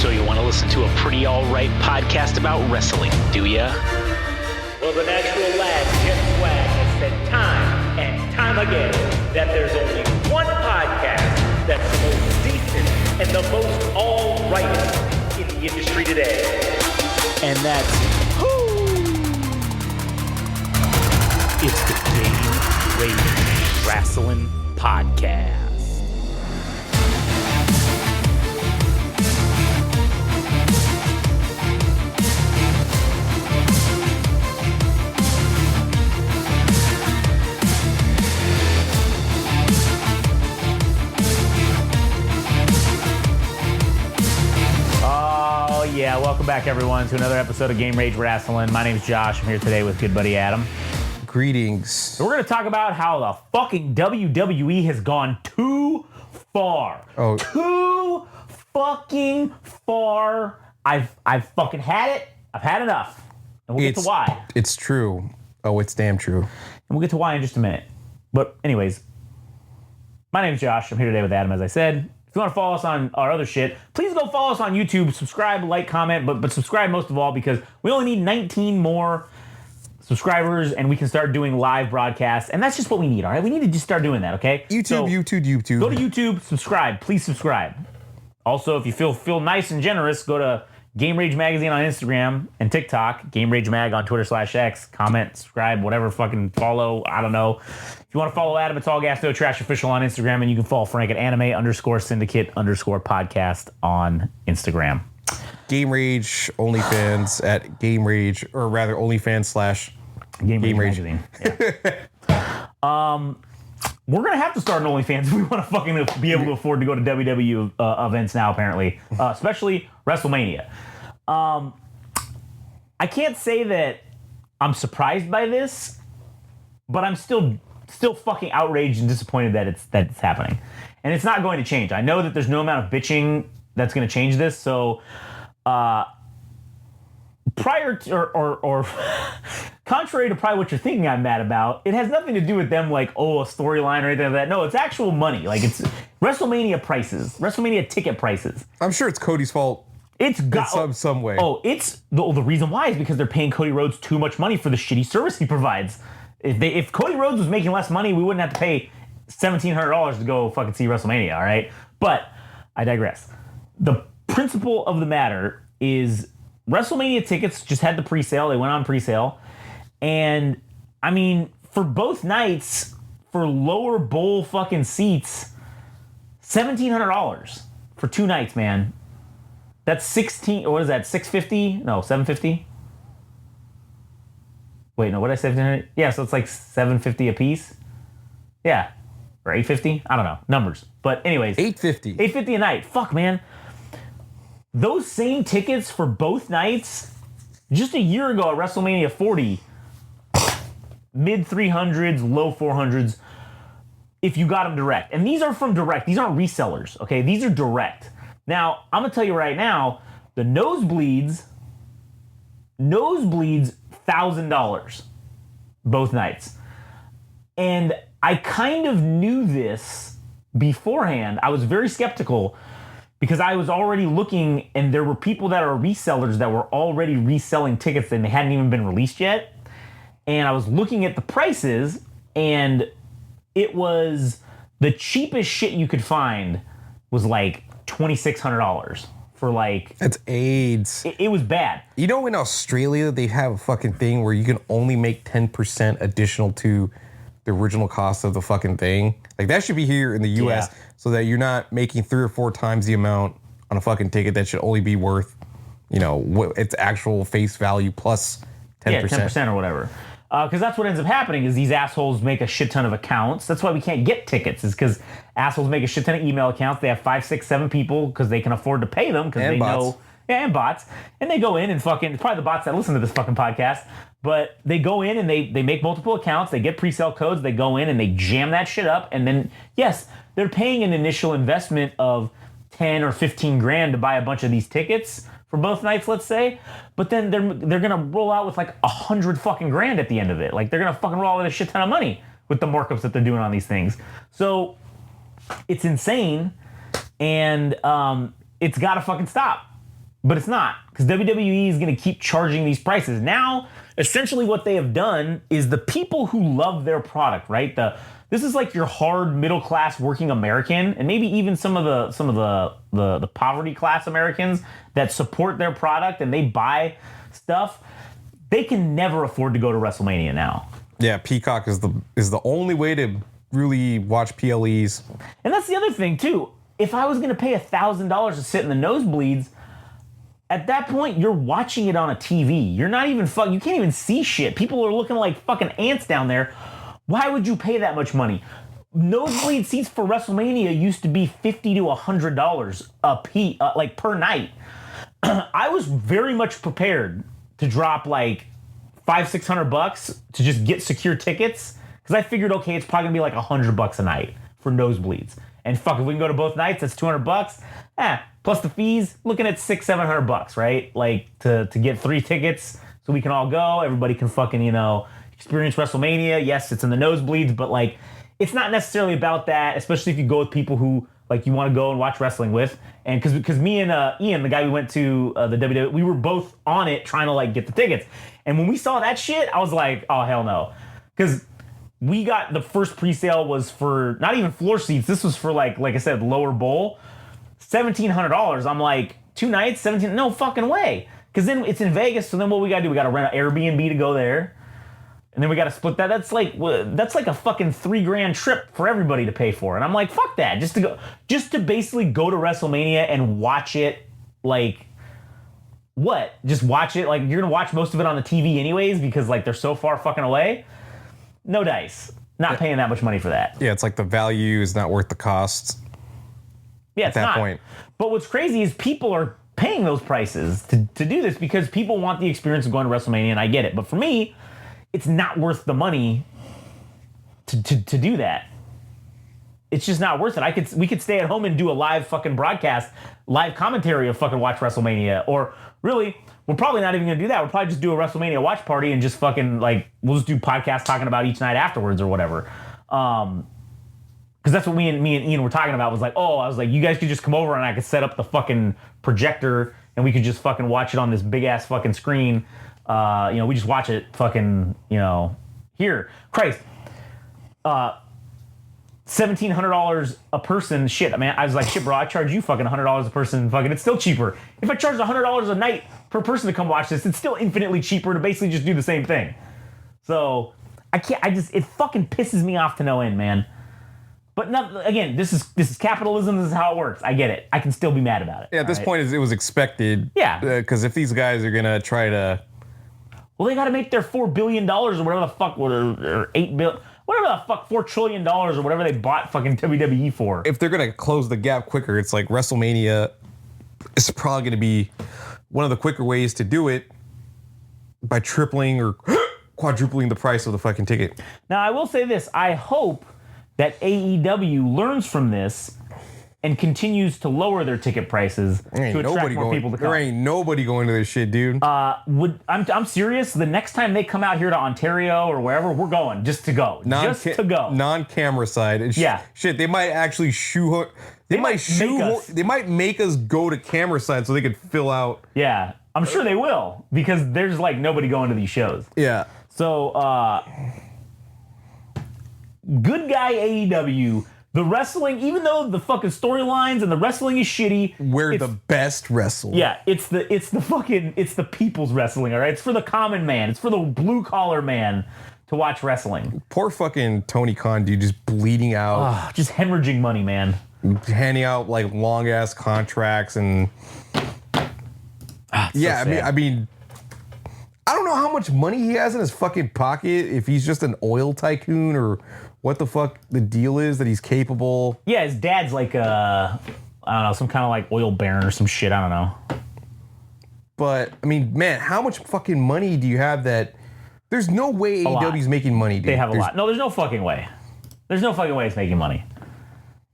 So you want to listen to a pretty alright podcast about wrestling, do ya? Well, the natural lad, Jim Swag, has said time and time again that there's only one podcast that's the most decent and the most alright in the industry today. And that's it's the Game Rage Wrestling Podcast. Yeah, welcome back, everyone, to another episode of Game Rage Wrestling. My name is Josh. I'm here today with good buddy Adam. Greetings. So we're going to talk about how the fucking WWE has gone too far. Oh. Too fucking far. I've fucking had it. I've had enough. And we'll get to why. It's true. Oh, it's damn true. And we'll get to why in just a minute. But anyways, my name is Josh. I'm here today with Adam, as I said. If you want to follow us on our other shit, please go follow us on YouTube. Subscribe, like, comment, but subscribe most of all, because we only need 19 more subscribers and we can start doing live broadcasts. And that's just what we need, all right? We need to just start doing that, okay? YouTube. Go to YouTube, subscribe. Please subscribe. Also, if you feel nice and generous, go to Game Rage Magazine on Instagram and TikTok, Game Rage Mag on Twitter/X. Comment, subscribe, whatever, fucking follow. I don't know. If you want to follow Adam, it's All Gas No Trash Official on Instagram, and you can follow Frank at anime_syndicate_podcast on Instagram. Game Rage OnlyFans at Game Rage, or rather OnlyFans/Game Rage Rage. Magazine. Yeah. We're going to have to start an OnlyFans if we want to fucking be able to afford to go to WWE events now, apparently. Especially WrestleMania. I can't say that I'm surprised by this, but I'm still fucking outraged and disappointed that it's happening. And it's not going to change. I know that there's no amount of bitching that's going to change this, so prior to, or contrary to probably what you're thinking I'm mad about, it has nothing to do with them like, oh, a storyline or anything like that. No, it's actual money. Like, it's WrestleMania prices, WrestleMania ticket prices. I'm sure it's Cody's fault. It's got some way. Oh, it's the reason why is because they're paying Cody Rhodes too much money for the shitty service he provides. If Cody Rhodes was making less money, we wouldn't have to pay $1,700 to go fucking see WrestleMania, all right? But I digress. The principle of the matter is WrestleMania tickets just had the pre-sale. They went on pre-sale. And, I mean, for both nights, for lower bowl fucking seats, $1,700 for 2 nights, man. That's what is that, $650? No, $750? Wait, no, what did I say? $1,700? Yeah, so it's like $750 a piece. Yeah. Or $850? I don't know. Numbers. But anyways. $850. $850 a night. Fuck, man. Those same tickets for both nights, just a year ago at WrestleMania 40, mid 300s, low 400s, if you got them direct. And these are from direct. These aren't resellers, okay? These are direct. Now, I'm going to tell you right now, the nosebleeds, $1,000 both nights. And I kind of knew this beforehand. I was very skeptical because I was already looking, and there were people that are resellers that were already reselling tickets and they hadn't even been released yet. And I was looking at the prices, and it was the cheapest shit you could find was like $2,600 for like... That's AIDS. It was bad. You know, in Australia, they have a fucking thing where you can only make 10% additional to the original cost of the fucking thing. Like, that should be here in the U.S. so that you're not making 3 or 4 times the amount on a fucking ticket that should only be worth, you know, its actual face value plus 10%. Yeah, 10% or whatever. Because that's what ends up happening is these assholes make a shit ton of accounts. That's why we can't get tickets, is because assholes make a shit ton of email accounts. They have 5, 6, 7 people because they can afford to pay them because they know... Yeah, and bots. And they go in and fucking... It's probably the bots that listen to this fucking podcast. But they go in and they make multiple accounts. They get pre-sale codes. They go in and they jam that shit up. And then, yes, they're paying an initial investment of 10 or 15 grand to buy a bunch of these tickets for both nights, let's say. But then they're gonna roll out with like 100 fucking grand at the end of it. Like, they're gonna fucking roll out with a shit ton of money with the markups that they're doing on these things. So it's insane, and it's gotta fucking stop. But it's not, because WWE is going to keep charging these prices. Now, essentially what they have done is the people who love their product, right? This is like your hard middle class working American, and maybe even some of the poverty class Americans that support their product and they buy stuff. They can never afford to go to WrestleMania now. Yeah, Peacock is the only way to really watch PLEs. And that's the other thing too. If I was going to pay $1,000 to sit in the nosebleeds, at that point, you're watching it on a TV. You're not even you can't even see shit. People are looking like fucking ants down there. Why would you pay that much money? Nosebleed seats for WrestleMania used to be $50 to $100 a piece, like per night. I was very much prepared to drop like $500-600 to just get secure tickets, because I figured, okay, it's probably gonna be like $100 a night for nosebleeds. And fuck, if we can go to both nights, that's $200. Plus the fees, looking at $600-700, right? Like to get 3 tickets so we can all go. Everybody can fucking, experience WrestleMania. Yes, it's in the nosebleeds, but like, it's not necessarily about that, especially if you go with people who like you want to go and watch wrestling with. And because me and Ian, the guy we went to the WWE, we were both on it trying to like get the tickets. And when we saw that shit, I was like, oh hell no, because we got the first pre-sale was for not even floor seats. This was for like I said, lower bowl, $1,700. I'm like, 2 nights, 17? No fucking way. Because then it's in Vegas. So then what we gotta do? We gotta rent an Airbnb to go there, and then we gotta split that. That's like a fucking $3,000 trip for everybody to pay for. And I'm like, fuck that. Just to basically go to WrestleMania and watch it. Like, what? Just watch it. Like, you're gonna watch most of it on the TV anyways because like they're so far fucking away. No dice. Not paying that much money for that. Yeah, it's like the value is not worth the cost. Yeah, it's at that not. point. But what's crazy is people are paying those prices to do this because people want the experience of going to WrestleMania, and I get it. But for me, it's not worth the money to do that. It's just not worth it. We could stay at home and do a live fucking broadcast, live commentary of fucking Watch WrestleMania. Or really, we're probably not even going to do that. We'll probably just do a WrestleMania watch party and just fucking we'll just do podcasts talking about each night afterwards or whatever. Because that's what me and Ian were talking about. I was like, you guys could just come over and I could set up the fucking projector and we could just fucking watch it on this big ass fucking screen. We just watch it fucking, here. Christ. $1,700 a person. Shit, I mean, I was like, shit, bro, I charge you fucking $100 a person. Fucking, it's still cheaper. If I charge $100 a night per person to come watch this, it's still infinitely cheaper to basically just do the same thing. So it fucking pisses me off to no end, man. But again, this is capitalism. This is how it works. I get it. I can still be mad about it. Yeah, at this point, it was expected. Yeah. Because if these guys are gonna try to, well, they got to make their $4 billion or whatever the fuck, or $8 billion. Whatever the fuck, $4 trillion or whatever they bought fucking WWE for. If they're going to close the gap quicker, it's like WrestleMania is probably going to be one of the quicker ways to do it by tripling or quadrupling the price of the fucking ticket. Now, I will say this. I hope that AEW learns from this and continues to lower their ticket prices to attract more people to come. There ain't nobody going to this shit, dude. I'm serious. The next time they come out here to Ontario or wherever, we're going just to go. Just to go. Non-camera side. Yeah. Shit, they might actually They might make us go to camera side so they could fill out. Yeah, I'm sure they will because there's nobody going to these shows. Yeah. So, good guy AEW. The wrestling, even though the fucking storylines and the wrestling is shitty, we're the best wrestling. Yeah, it's the people's wrestling, all right? It's for the common man. It's for the blue collar man to watch wrestling. Poor fucking Tony Khan, dude, just bleeding out. Just hemorrhaging money, man. Handing out long ass contracts and yeah, so I mean I don't know how much money he has in his fucking pocket, if he's just an oil tycoon or what the fuck the deal is that he's capable. Yeah, his dad's I don't know, some kind of oil baron or some shit. I don't know. But, I mean, man, how much fucking money do you have that... There's no way AEW's making money, dude. They have a lot. No, there's no fucking way. There's no fucking way it's making money.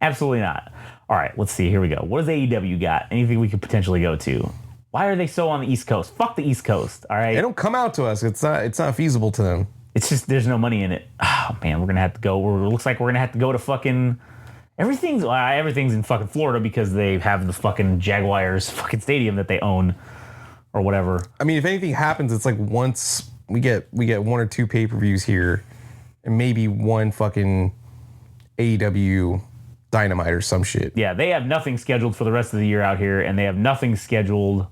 Absolutely not. All right, let's see. Here we go. What does AEW got? Anything we could potentially go to? Why are they so on the East Coast? Fuck the East Coast, all right? They don't come out to us. It's not feasible to them. It's just there's no money in it. Oh, man, we're going to have to go. It looks like we're going to have to go to fucking Everything's in fucking Florida because they have the fucking Jaguars fucking stadium that they own or whatever. I mean, if anything happens, it's like once we get 1 or 2 pay-per-views here and maybe one fucking AEW Dynamite or some shit. Yeah, they have nothing scheduled for the rest of the year out here, and they have nothing scheduled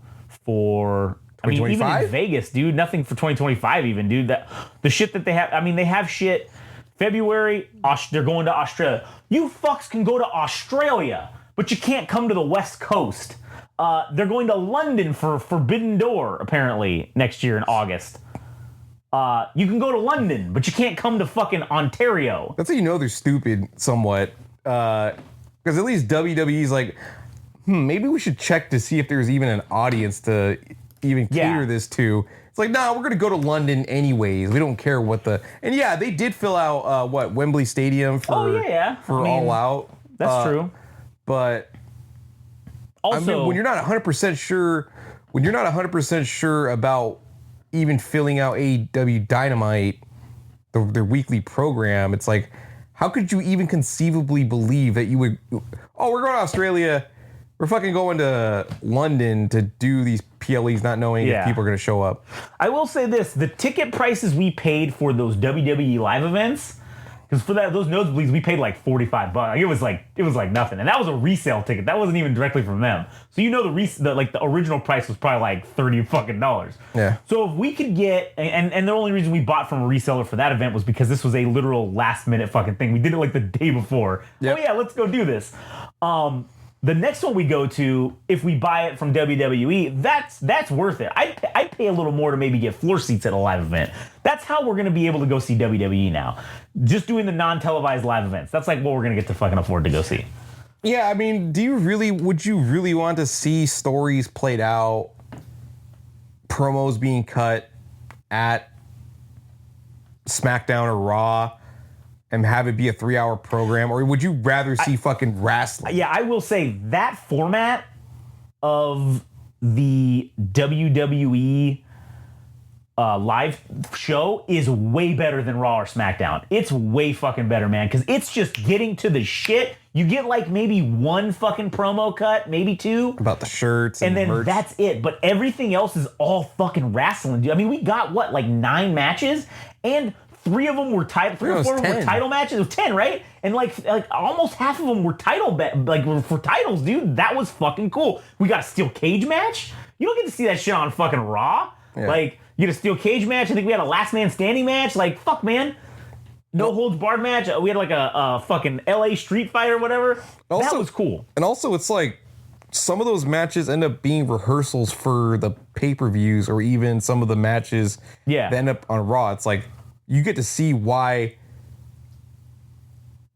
for... I mean, even in Vegas, dude, nothing for 2025 even, dude. The shit that they have... I mean, they have shit... February, they're going to Australia. You fucks can go to Australia, but you can't come to the West Coast. They're going to London for Forbidden Door, apparently, next year in August. You can go to London, but you can't come to fucking Ontario. That's how you know they're stupid somewhat. Because at least WWE's like, maybe we should check to see if there's even an audience to even cater this to. It's like, nah, we're going to go to London anyways. We don't care what the... And yeah, they did fill out, Wembley Stadium for All Out. That's true. But... Also, I mean, when you're not 100% sure about even filling out AEW Dynamite, their weekly program, it's like, how could you even conceivably believe that you would... Oh, we're going to Australia... We're fucking going to London to do these PLEs not knowing if people are going to show up. I will say this. The ticket prices we paid for those WWE live events, because for those nosebleeds, we paid like $45. It was like nothing. And that was a resale ticket. That wasn't even directly from them. So you know the original price was probably like $30 fucking dollars. Yeah. So if we could get, and the only reason we bought from a reseller for that event was because this was a literal last minute fucking thing. We did it like the day before. Yep. Oh yeah, let's go do this. The next one we go to, if we buy it from WWE, that's worth it. I'd pay a little more to maybe get floor seats at a live event. That's how we're going to be able to go see WWE now. Just doing the non-televised live events. That's like what we're going to get to fucking afford to go see. Yeah, I mean, would you really want to see stories played out, promos being cut at SmackDown or Raw, and have it be a 3-hour program, or would you rather see fucking wrestling? Yeah, I will say that format of the WWE live show is way better than Raw or SmackDown. It's way fucking better, man, because it's just getting to the shit. You get like maybe one fucking promo cut, maybe 2. About the shirts and then merch. That's it. But everything else is all fucking wrestling. I mean, we got, like 9 matches, and 3 of them were title. 3 or 4 of them were title matches. It was 10, right? And like almost half of them were for titles, dude. That was fucking cool. We got a steel cage match. You don't get to see that shit on fucking Raw. Yeah. Like you get a steel cage match. I think we had a last man standing match. Like fuck, man. No holds barred match. We had like a fucking LA street fight or whatever. Also, that was cool. And also, it's like some of those matches end up being rehearsals for the pay-per-views, or even some of the matches that end up on Raw. It's like, you get to see why,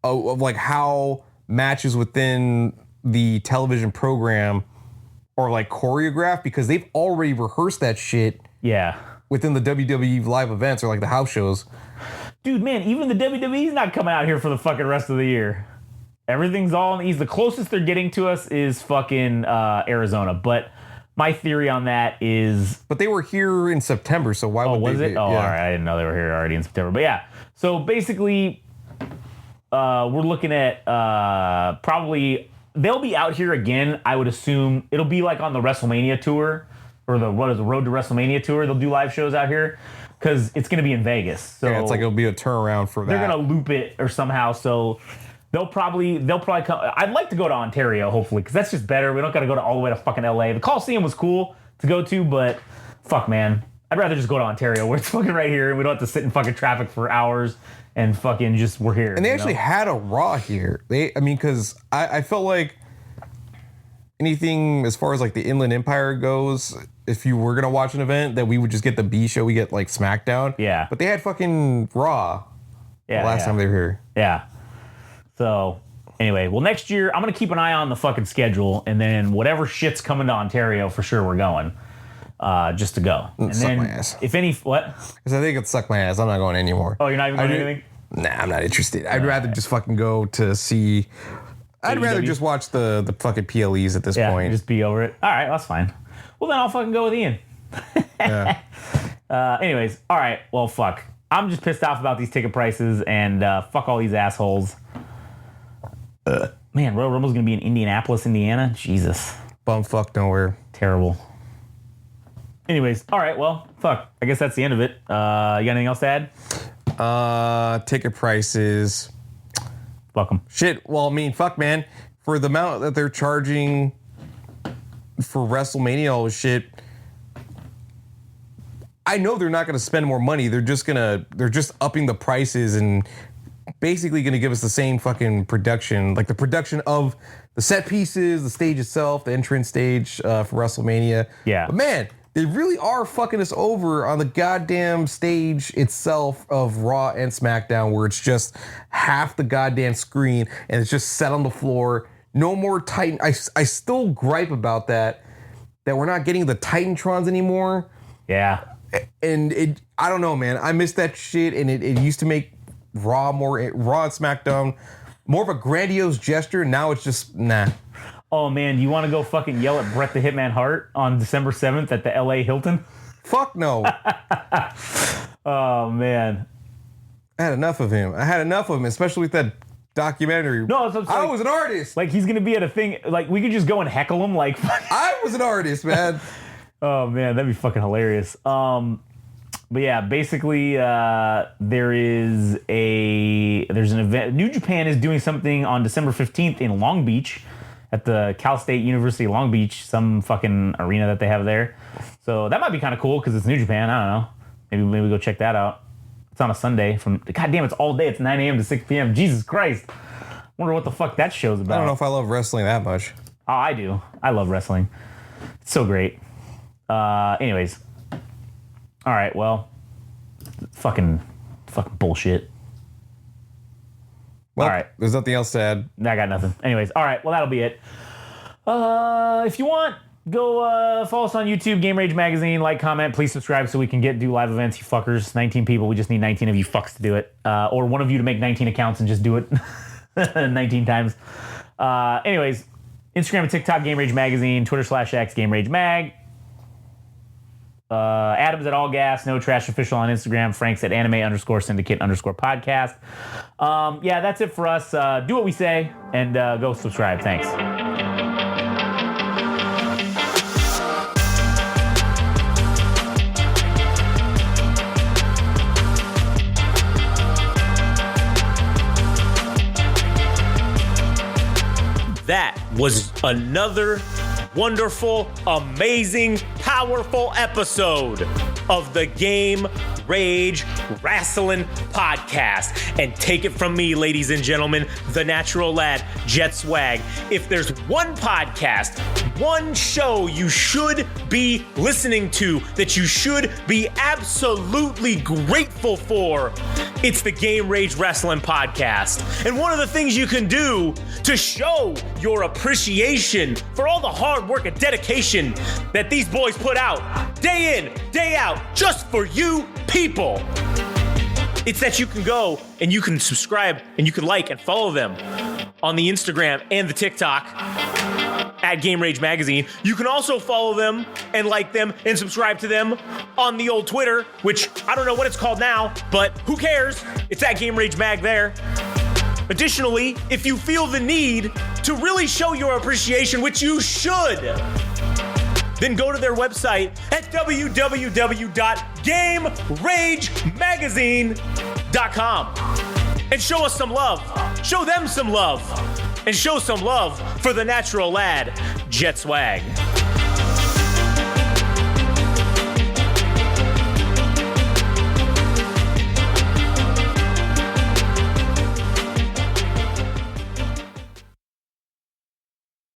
of like how matches within the television program are like choreographed, because they've already rehearsed that shit. Yeah. Within the WWE live events or like the house shows. Dude, man, even the WWE's not coming out here for the fucking rest of the year. Everything's all in the East. The closest they're getting to us is fucking Arizona, but my theory on that is... But they were here in September, so why would was they... it? Oh, yeah. All right. I didn't know they were here already in September. But yeah, so basically, we're looking at probably... They'll be out here again, I would assume. It'll be like on the Wrestlemania tour, or the Road to WrestleMania tour. They'll do live shows out here, because it's going to be in Vegas. So yeah, it's like it'll be a turnaround for that. They're going to loop it or somehow, so... They'll probably come. I'd like to go to Ontario, hopefully, because that's just better. We don't got to go all the way to fucking LA. The Coliseum was cool to go to, but fuck, man. I'd rather just go to Ontario, where it's fucking right here, and we don't have to sit in fucking traffic for hours and fucking just, we're here. And they actually had a Raw here. Because I felt like anything as far as like the Inland Empire goes, if you were going to watch an event, that we would just get the B show, we get like SmackDown. Yeah. But they had fucking Raw last time they were here. Yeah. So, anyway, well, next year, I'm going to keep an eye on the fucking schedule, and then whatever shit's coming to Ontario, for sure we're going, just to go. And suck then, my ass. if any, what? Because I think it'd suck my ass. I'm not going anymore. Oh, you're not even going to anything? Nah, I'm not interested. I'd rather just fucking go to see... I'd rather just watch the fucking PLEs at this point. Just be over it. All right, that's fine. Well, then I'll fucking go with Ian. Yeah. Anyways, all right, well, fuck. I'm just pissed off about these ticket prices, and fuck all these assholes. Man, Royal Rumble's going to be in Indianapolis, Indiana. Jesus. Bumfuck nowhere. Terrible. Anyways, all right, well, fuck. I guess that's the end of it. You got anything else to add? Ticket prices. Fuck them. Shit, well, I mean, fuck, man. For the amount that they're charging for WrestleMania, all this shit, I know they're not going to spend more money. They're just upping the prices and basically going to give us the same fucking production, like the production of the set pieces, the stage itself, the entrance stage for WrestleMania. Yeah. But man, they really are fucking us over on the goddamn stage itself of Raw and SmackDown, where it's just half the goddamn screen and it's just set on the floor. No more Titan. I still gripe about that we're not getting the Titantrons anymore. Yeah. And I don't know, man. I miss that shit, and it used to make Raw and SmackDown more of a grandiose gesture. Now it's just nah. Oh man, you want to go fucking yell at Bret the Hitman Hart on December 7th at the LA Hilton? Fuck no. Oh man. I had enough of him, especially with that documentary. No, so I was an artist. Like, he's gonna be at a thing. Like, we could just go and heckle him. Like, I was an artist, man. Oh man, that'd be fucking hilarious. But yeah, basically, there's an event. New Japan is doing something on December 15th in Long Beach at the Cal State University Long Beach, some fucking arena that they have there. So that might be kind of cool because it's New Japan. I don't know. Maybe go check that out. It's on a Sunday. Goddamn, it's all day. It's 9 a.m. to 6 p.m. Jesus Christ. Wonder what the fuck that show's about. I don't know if I love wrestling that much. Oh, I do. I love wrestling. It's so great. Anyways. All right, well, fucking bullshit. Well, all right. There's nothing else to add. I got nothing. Anyways, all right, well, that'll be it. If you want, go follow us on YouTube, Game Rage Magazine, like, comment, please subscribe so we can do live events, you fuckers. 19 people, we just need 19 of you fucks to do it. Or one of you to make 19 accounts and just do it 19 times. Anyways, Instagram and TikTok, Game Rage Magazine, Twitter/X, Game Rage Mag. Adam's at All Gas, No Trash Official on Instagram. Frank's at anime_syndicate_podcast. Yeah, that's it for us. Do what we say and go subscribe. Thanks. That was another wonderful, amazing, powerful episode of the Game Rage Wrestling Podcast. And take it from me, ladies and gentlemen, the natural lad, Jet Swag. If there's one podcast, one show you should be listening to, that you should be absolutely grateful for, it's the Game Rage Wrestling Podcast. And one of the things you can do to show your appreciation for all the hard work and dedication that these boys put out day in, day out, just for you people, it's that you can go and you can subscribe and you can like and follow them on the Instagram and the TikTok at Game Rage Magazine. You can also follow them and like them and subscribe to them on the old Twitter, which I don't know what it's called now, but who cares? It's at Game Rage Mag there. Additionally, if you feel the need to really show your appreciation, which you should, then go to their website at www.GameRageMagazine.com and show us some love. Show them some love. And show some love for the natural lad, Jet Swag.